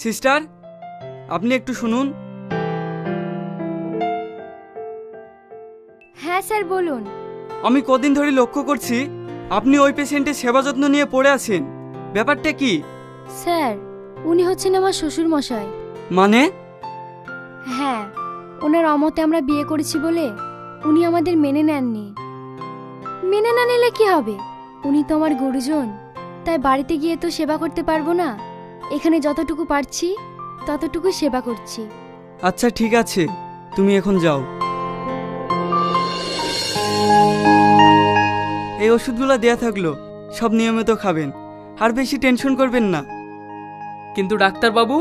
Sister, আপনি একটু শুনুন। হ্যাঁ স্যার বলুন। আমি কদিন ধরে লক্ষ্য করছি আপনি ওই পেশেন্টের সেবা যত্ন নিয়ে পড়ে আছেন। ব্যাপারটা কি? স্যার, উনি হচ্ছেন আমার শ্বশুর মশাই। মানে? হ্যাঁ, ওনার অমতে আমরা বিয়ে করেছি বলে উনি আমাদের মেনে নেননি। মেনে না নিলে কি হবে, উনি তো আমার গুরুজন। তাই বাড়িতে গিয়ে তো সেবা করতে পারবো না, এখানে যতটুকু পারছি ততটুকু সেবা করছি। আচ্ছা ঠিক আছে, তুমি এখন যাও। এই ওষুধগুলো দেয়া থাকলো, সব নিয়মিত খাবেন, আর বেশি টেনশন করবেন না। কিন্তু ডাক্তার বাবু,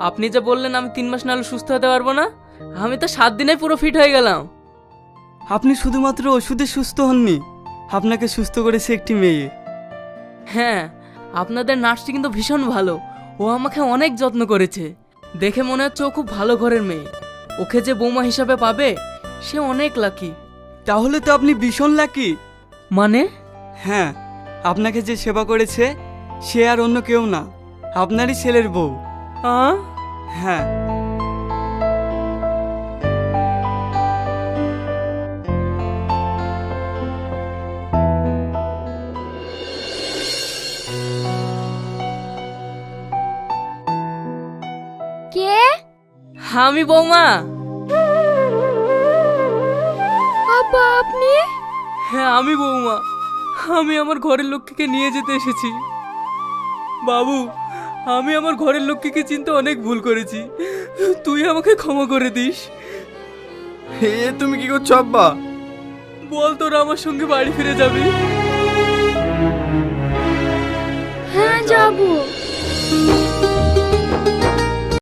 আপনি যে বললেন আমি 3 মাস নাহলে সুস্থ হতে পারবো না, আমি তো 7 দিনে পুরো ফিট হয়ে গেলাম। আপনি শুধুমাত্র ওষুধে সুস্থ হননি, আপনাকে সুস্থ করেছে একটি মেয়ে। হ্যাঁ, আপনাদের নার্সটি কিন্তু ভীষণ ভালো। ও আমাকে অনেক যত্ন করেছে। দেখে মনে হচ্ছে ও খুব ভালো ঘরের মেয়ে। ওকে যে বৌমা হিসাবে পাবে সে অনেক লাকি। তাহলে তো আপনি ভীষণ লাকি। মানে? হ্যাঁ, আপনাকে যে সেবা করেছে সে আর অন্য কেউ না, আপনারই ছেলের বউ। হ্যাঁ। কে? আমি বৌমা। আব্বা আপনি? হ্যাঁ আমি বৌমা। আমি আমার ঘরের লক্ষ্মীকে নিয়ে যেতে এসেছি। বাবু, আমি আমার ঘরের লক্ষ্মীকে চিনতে অনেক ভুল করেছি, তুই আমাকে ক্ষমা করে দিস। হে, তুমি কি করছো আব্বা? বল তোরা আমার সঙ্গে বাড়ি ফিরে যাবি।